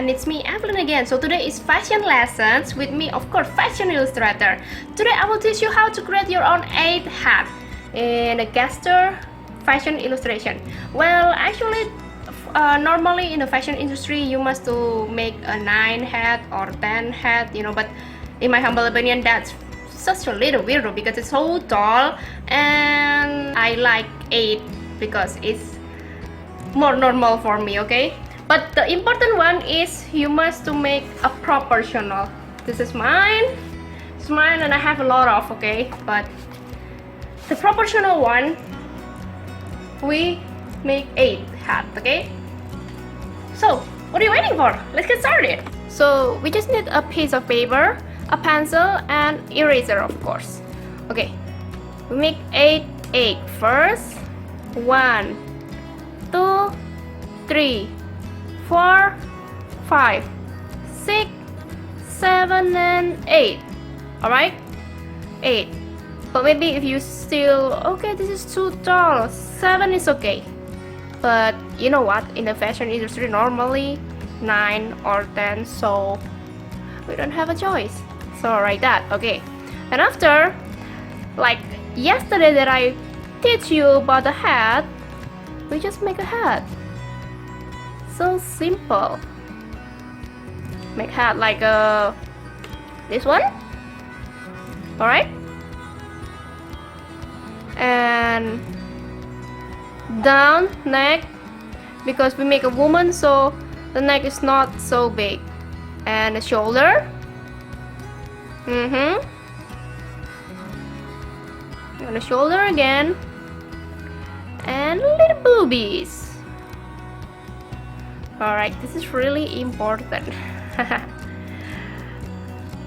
and it's me Evelyn again. So today is fashion lessons with me, of course, fashion illustrator. Today I will teach you how to create your own 8 hat in a gesture fashion illustration. Well, actually normally in the fashion industry you must to make a 9 hat or 10 hat, you know, but in my humble opinion that's such a little weirdo because it's so tall, and I like 8 because it's more normal for me, okay? But the important one is you must to make a proportional. This is mine, it's mine, and I have a lot of, okay? But the proportional one, we make 8 hat, okay? So what are you waiting for? Let's get started. So we just need a piece of paper, a pencil, and eraser, of course. Okay, we make 8 first. 1, 2, 3, 4, 5, 6, 7, and 8. Alright? 8. But maybe if you still, okay, this is too tall, 7 is okay. But you know what? In the fashion industry, normally 9 or 10, so we don't have a choice. So like that, okay. And after, like yesterday that I teach you about the hat, we just make a hat. So simple. Make hat like this one. Alright? And down neck, because we make a woman, so the neck is not so big. And the shoulder. And the shoulder again. And little boobies. Alright, this is really important.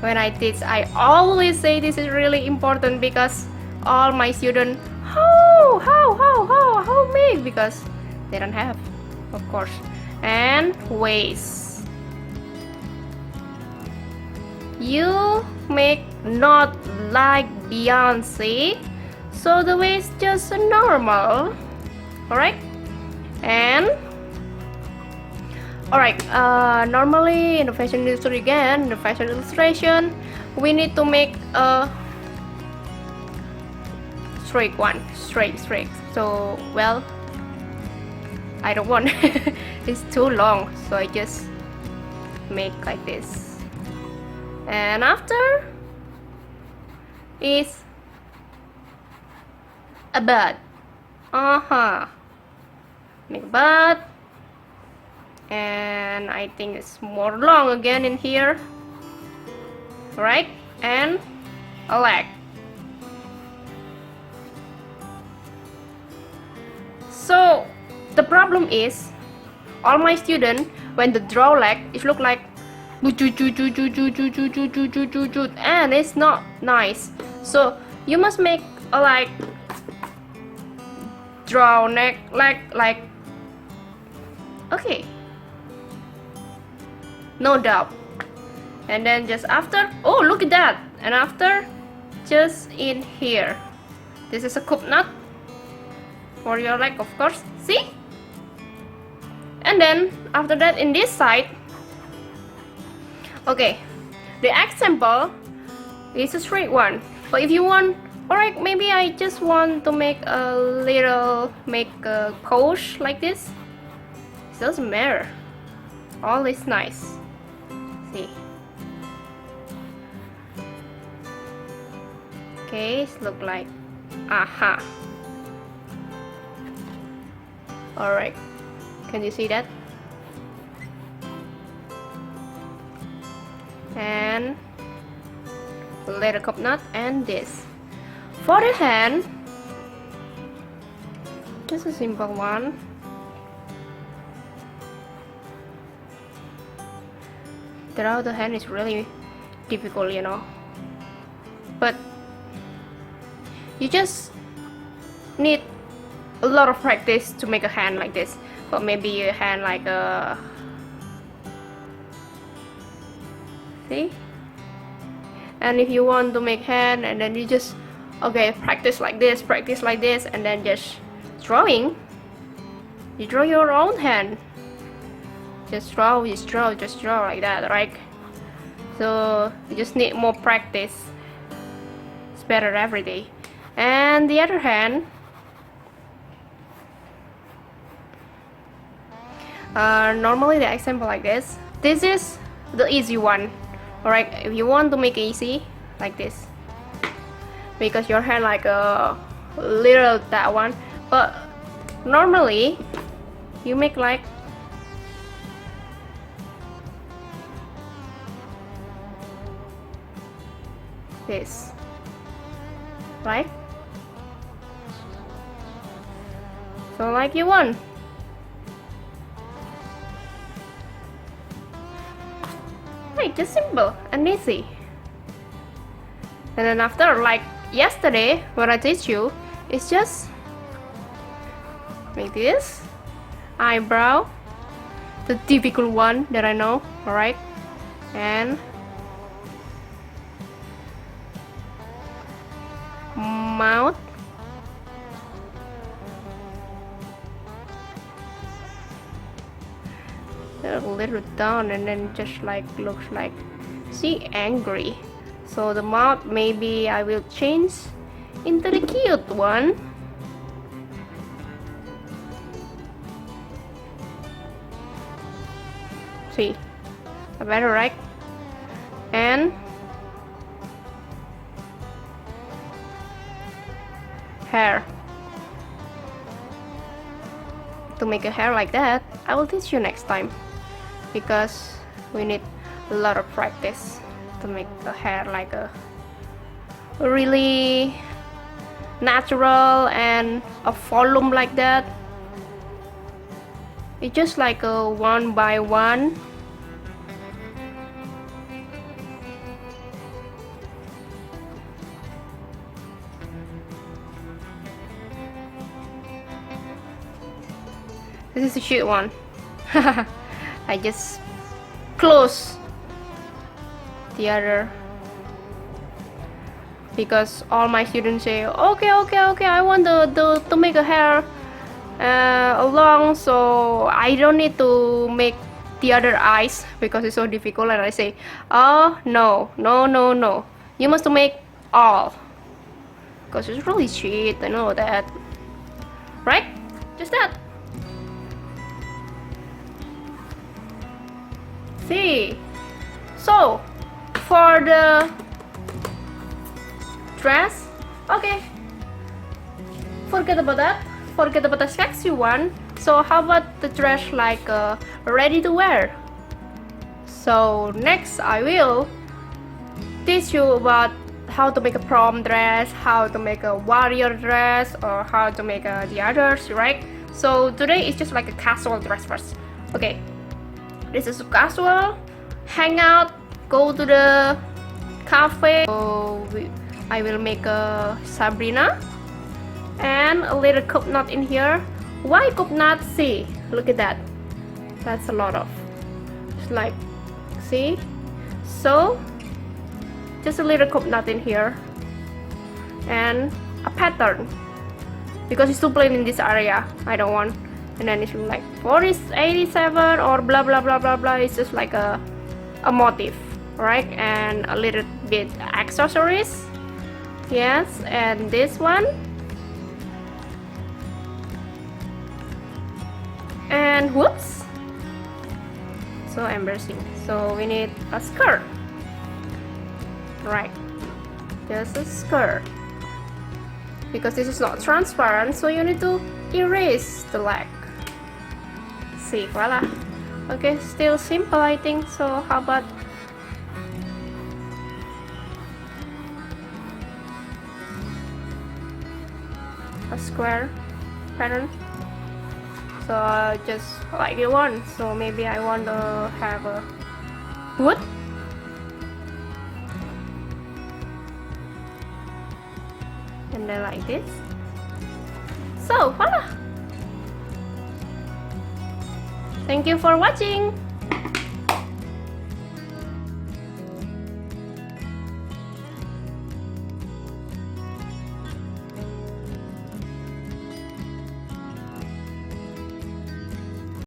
When I teach, I always say this is really important because all my students, how make, because they don't have, of course. And waist. You make not like Beyonce, so the waist just normal. Alright? And alright, normally in the fashion industry, again, the fashion illustration, we need to make a straight one, straight. So, well, I don't want it's too long, so I just make like this. And after is a butt. Make a butt. And I think it's more long again in here. Alright, and a leg. So the problem is all my students, when they draw leg, it look like and it's not nice. So you must make a like draw neck like okay, no doubt. And then just after, oh look at that, and after just in here, this is a cup knot for your leg, of course, see? And then after that in this side, okay, the example is a straight one, but if you want, alright, maybe I just want to make a little, make a coach like this, it doesn't matter, all is nice. See? Okay, it look like alright, can you see that? And little cup knot, and this for the hand, just a simple one. Draw the hand is really difficult, you know, but you just need a lot of practice to make a hand like this. But maybe a hand like a, see? And if you want to make hand, and then you just, okay, practice like this, and then just drawing, you draw your own hand. just draw like that, right? So you just need more practice. It's better every day. And the other hand, normally the example like this. This is the easy one. Alright, if you want to make it easy, like this, because your hand like a little that one, but normally you make like this, right? So like you want. Right, just simple and easy. And then after, like yesterday what I teach you, it's just make this eyebrow, the difficult one that I know, alright? And mouth, a little down, and then just like looks like, see, angry. So the mouth, maybe I will change into the cute one. See, better, right? And hair. To make a hair like that, I will teach you next time, because we need a lot of practice to make the hair like a really natural and a volume like that. It's just like a one by one. This is a cute one. I just close the other, because all my students say, okay, I want to make a hair long, so I don't need to make the other eyes because it's so difficult. And I say, oh no, you must make all, because it's really cheap. I know that, right? Just that. See, so for the dress, okay, forget about that, forget about the sexy one. So how about the dress like ready to wear? So next I will teach you about how to make a prom dress, how to make a warrior dress, or how to make the others, right? So today is just like a casual dress first. Okay, this is casual, hang out, go to the cafe. So I will make a Sabrina and a little cup knot in here. Why cup knot? See, look at that, that's a lot of, it's like, see, so just a little cup knot in here and a pattern, because it's too plain in this area, I don't want. And then it's like 87 or blah blah blah blah blah. It's just like a motif, right? And a little bit accessories, yes. And this one, and whoops, so embarrassing. So we need a skirt, right? Just a skirt, because this is not transparent, so you need to erase the leg. See, voila. Okay, still simple I think. So how about a square pattern? So just like you want. So maybe I want to have a wood, and then like this. So voila. Thank you for watching.